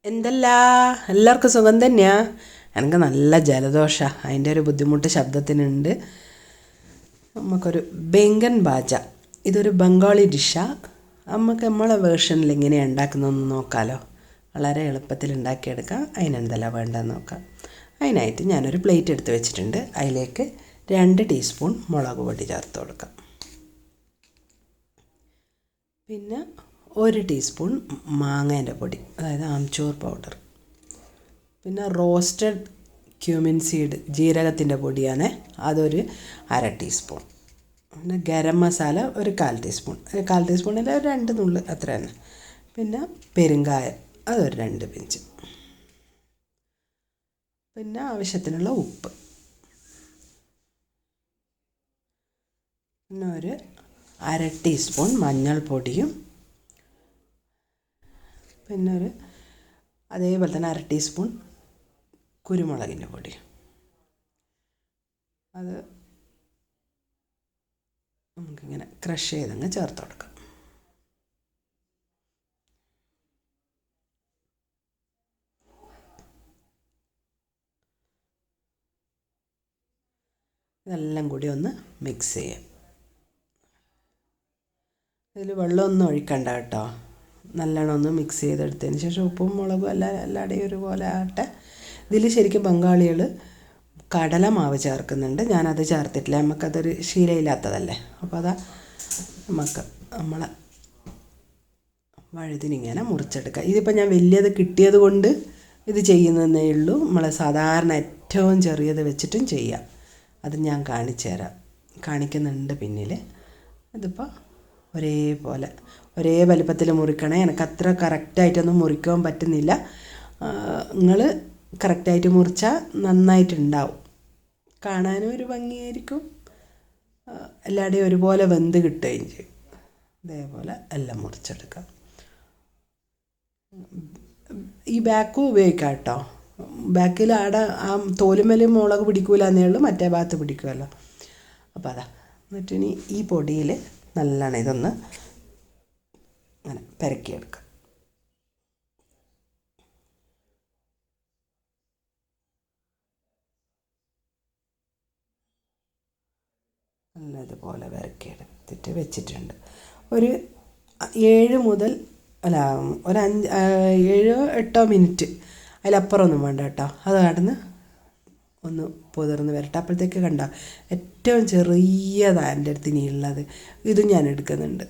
എന്തല്ല എല്ലാവർക്കും സുഖം തന്നെയാ. എനിക്ക് നല്ല ജലദോഷ, അതിൻ്റെ ഒരു ബുദ്ധിമുട്ട് ശബ്ദത്തിനുണ്ട്. നമുക്കൊരു ബെങ്കൻ ബാജ, ഇതൊരു ബംഗാളി ഡിഷാണ്. നമുക്ക് നമ്മളെ വേർഷനിൽ എങ്ങനെയാണ് ഉണ്ടാക്കുന്നതെന്ന് നോക്കാമല്ലോ. വളരെ എളുപ്പത്തിൽ ഉണ്ടാക്കിയെടുക്കാം. അതിനെന്തെല്ലാം വേണ്ടതെന്ന് നോക്കാം. അതിനായിട്ട് ഞാനൊരു പ്ലേറ്റ് എടുത്ത് വെച്ചിട്ടുണ്ട്. അതിലേക്ക് 2 ടീസ്പൂൺ മുളക് പൊടി ചേർത്ത് കൊടുക്കാം. പിന്നെ 1 ടീസ്പൂൺ മാങ്ങേൻ്റെ പൊടി, അതായത് ആംചൂർ പൗഡർ. പിന്നെ റോസ്റ്റഡ് ക്യൂമിൻ സീഡ്, ജീരകത്തിൻ്റെ പൊടിയാണ്, അതൊരു 1/2 ടീസ്പൂൺ. പിന്നെ ഗരം മസാല ഒരു 1/4 ടീസ്പൂൺ, 1/4 ടീസ്പൂണിൽ 2 നുള്ള് അത്ര തന്നെ. പിന്നെ പെരുങ്കായം അതൊരു 2 പിഞ്ച്. പിന്നെ ആവശ്യത്തിനുള്ള ഉപ്പ്. പിന്നെ ഒരു 1/2 ടീസ്പൂൺ മഞ്ഞൾപ്പൊടിയും, പിന്നെ അതേപോലെ തന്നെ 1/2 ടീസ്പൂൺ കുരുമുളകിൻ്റെ പൊടി. അത് നമുക്കിങ്ങനെ ക്രഷ് ചെയ്തങ്ങ് ചേർത്ത് കൊടുക്കാം. ഇതെല്ലാം കൂടി ഒന്ന് മിക്സ് ചെയ്യാം. ഇതിൽ വെള്ളമൊന്നും ഒഴിക്കണ്ട കേട്ടോ. നല്ലോണം ഒന്ന് മിക്സ് ചെയ്തെടുത്തതിന് ശേഷം ഉപ്പും മുളകും എല്ലാവരുടെയും ഒരുപോലെ ആകട്ടെ. ഇതിൽ ശരിക്കും ബംഗാളികൾ കടലമാവ് ചേർക്കുന്നുണ്ട്. ഞാനത് ചേർത്തിട്ടില്ല, നമുക്കതൊരു ശീലമില്ലാത്തതല്ലേ. അപ്പോൾ നമ്മളെ വഴുതിനിങ്ങനെ മുറിച്ചെടുക്കുക. ഇതിപ്പോൾ ഞാൻ വലിയത് കിട്ടിയത് കൊണ്ട് ഇത് ചെയ്യുന്നതേ ഉള്ളൂ. നമ്മൾ സാധാരണ ഏറ്റവും ചെറിയത് വെച്ചിട്ടും ചെയ്യാം. അത് ഞാൻ കാണിച്ചു തരാം, കാണിക്കുന്നുണ്ട് പിന്നിൽ. ഇതിപ്പോൾ ഒരേ വലിപ്പത്തിൽ മുറിക്കണേ. എനിക്ക് അത്ര കറക്റ്റായിട്ടൊന്നും മുറിക്കാൻ പറ്റുന്നില്ല. നിങ്ങൾ കറക്റ്റായിട്ട് മുറിച്ചാൽ നന്നായിട്ടുണ്ടാവും, കാണാനും ഒരു ഭംഗിയായിരിക്കും, എല്ലാവരുടെയും ഒരുപോലെ വെന്ത് കിട്ടുകയും ചെയ്യും. ഇതേപോലെ എല്ലാം മുറിച്ചെടുക്കാം. ഈ ബാക്കും ഉപയോഗിക്കാം കേട്ടോ. ബാക്കിൽ ആടെ ആ തോലുമേലും മുളക് പിടിക്കൂല എന്നേ ഉള്ളൂ, മറ്റേ ഭാഗത്ത് പിടിക്കുമല്ലോ. അപ്പോൾ എന്നിട്ടിനി ഈ പൊടിയിൽ നല്ലോണം ഇതൊന്ന് അങ്ങനെ പെരക്കിയെടുക്കാം. നല്ലതുപോലെ പെരക്കിയെടുത്തിട്ട് വെച്ചിട്ടുണ്ട്. ഒരു 7 മുതൽ ഒരു 7-8 മിനിറ്റ്, അതിലപ്പുറമൊന്നും വേണ്ട കേട്ടോ. അത് കടന്ന് ഒന്ന് പുതിർന്ന് വരട്ടെ. അപ്പോഴത്തേക്ക് കണ്ടോ, ഏറ്റവും ചെറിയതാണ് എൻ്റെ അടുത്ത് ഇനിയുള്ളത്. ഇതും ഞാൻ എടുക്കുന്നുണ്ട്.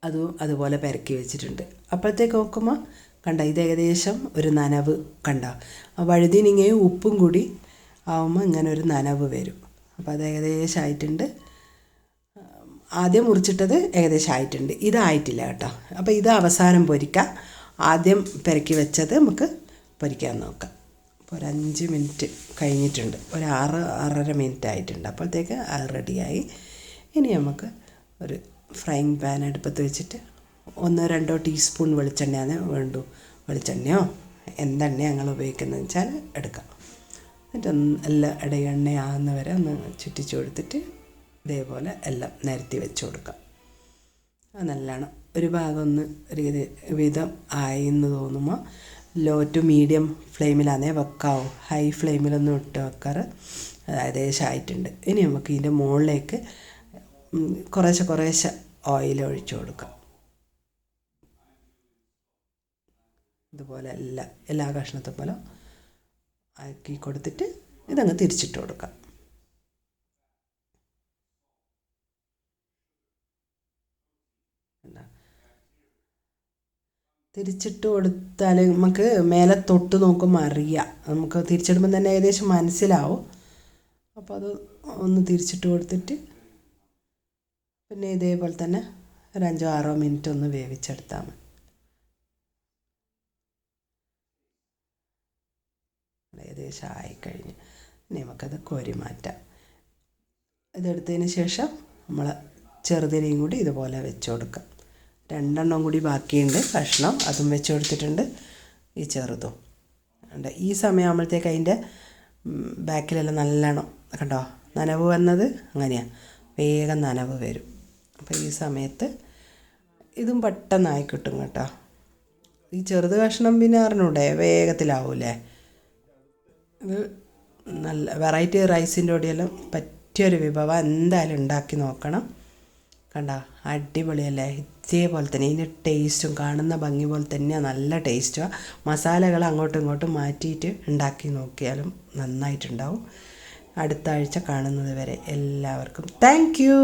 അതും അതുപോലെ പെരക്കി വെച്ചിട്ടുണ്ട്. അപ്പോഴത്തേക്ക് നോക്കുമ്പോൾ കണ്ടോ, ഇത് ഏകദേശം ഒരു നനവ് കണ്ടോ. വഴുതിനിങ്ങയും ഉപ്പും കൂടി ആവുമ്പോൾ ഇങ്ങനെ ഒരു നനവ് വരും. അപ്പോൾ അത് ഏകദേശം ആയിട്ടുണ്ട്. ആദ്യം മുറിച്ചിട്ടത് ഏകദേശം ആയിട്ടുണ്ട്, ഇതായിട്ടില്ല കേട്ടോ. അപ്പോൾ ഇത് അവസാനം പൊരിക്കാം. ആദ്യം പെരക്കി വെച്ചത് നമുക്ക് പൊരിക്കാൻ നോക്കാം. അപ്പോൾ ഒരു 5 മിനിറ്റ് കഴിഞ്ഞിട്ടുണ്ട്, ഒരു 6-6.5 മിനിറ്റ് ആയിട്ടുണ്ട്. അപ്പോഴത്തേക്ക് അത് റെഡിയായി. ഇനി നമുക്ക് ഒരു ഫ്രൈങ് പാൻ അടുപ്പത്ത് വെച്ചിട്ട് 1-2 ടീസ്പൂൺ വെളിച്ചെണ്ണയാണ് വേണ്ടു. വെളിച്ചെണ്ണയോ എന്തെണ്ണ ഞങ്ങൾ ഉപയോഗിക്കുന്നതെന്ന് വെച്ചാൽ എടുക്കാം. എന്നിട്ട് എല്ലാം എണ്ണയാകുന്ന വരെ ഒന്ന് ചുറ്റിച്ച് കൊടുത്തിട്ട് ഇതേപോലെ എല്ലാം നിരത്തി വെച്ച് കൊടുക്കാം. അത് നല്ലോണം ഒരു ഭാഗം ഒന്ന് വിധം ആയി എന്ന് തോന്നുമ്പോൾ ലോ ടു മീഡിയം ഫ്ലെയിമിലാണേ വെക്കാവൂ. ഹൈ ഫ്ലെയിമിലൊന്നും ഇട്ട് വെക്കാറ്. അത് ഏകദേശം ആയിട്ടുണ്ട്. ഇനി നമുക്ക് ഇതിൻ്റെ മുകളിലേക്ക് കുറേശ്ശെ ഓയിൽ ഒഴിച്ചു കൊടുക്കാം. ഇതുപോലെ എല്ലാ കഷ്ണത്തെ പോലെ ആക്കി കൊടുത്തിട്ട് ഇതങ്ങ് തിരിച്ചിട്ട് കൊടുക്കാം. തിരിച്ചിട്ട് കൊടുത്താൽ നമുക്ക് മേലെ തൊട്ട് നോക്കുമ്പോൾ അറിയാം, നമുക്ക് തിരിച്ചിടുമ്പോൾ തന്നെ ഏകദേശം മനസ്സിലാവും. അപ്പോൾ അത് ഒന്ന് തിരിച്ചിട്ട് കൊടുത്തിട്ട് പിന്നെ ഇതേപോലെ തന്നെ ഒരു 5-6 മിനിറ്റ് ഒന്ന് വേവിച്ചെടുത്താൽ മതി. ഏകദേശം ആയിക്കഴിഞ്ഞ് ഇനി നമുക്കത് കോരി മാറ്റാം. ഇതെടുത്തതിന് ശേഷം നമ്മൾ ചെറുതിനെയും കൂടി ഇതുപോലെ വെച്ച് കൊടുക്കാം. 2 കൂടി ബാക്കിയുണ്ട് കഷ്ണം, അതും വെച്ച് കൊടുത്തിട്ടുണ്ട്. ഈ ചെറുതും ഉണ്ട്. ഈ സമയമാകുമ്പോഴത്തേക്ക് അതിൻ്റെ ബാക്കിലെല്ലാം നല്ലോണം കണ്ടോ നനവ് വന്നത്, അങ്ങനെയാണ് വേഗം നനവ് വരും. അപ്പോൾ ഈ സമയത്ത് ഇതും പെട്ടെന്നായി കിട്ടും കേട്ടോ. ഈ ചെറുത് കഷ്ണം പിന്നെ അറിഞ്ഞൂടെ വേഗത്തിലാവൂലേ. ഇത് നല്ല വെറൈറ്റി റൈസിൻ്റെ കൂടെയെല്ലാം പറ്റിയൊരു വിഭവം, എന്തായാലും ഉണ്ടാക്കി നോക്കണം. കണ്ട അടിപൊളിയല്ലേ. ഇതേപോലെ തന്നെ ഇതിൻ്റെ ടേസ്റ്റും കാണുന്ന ഭംഗി പോലെ തന്നെയാണ്, നല്ല ടേസ്റ്റുമാണ്. മസാലകൾ അങ്ങോട്ടും ഇങ്ങോട്ടും മാറ്റിയിട്ട് ഉണ്ടാക്കി നോക്കിയാലും നന്നായിട്ടുണ്ടാവും. അടുത്ത ആഴ്ച കാണുന്നത് വരെ എല്ലാവർക്കും താങ്ക് യു.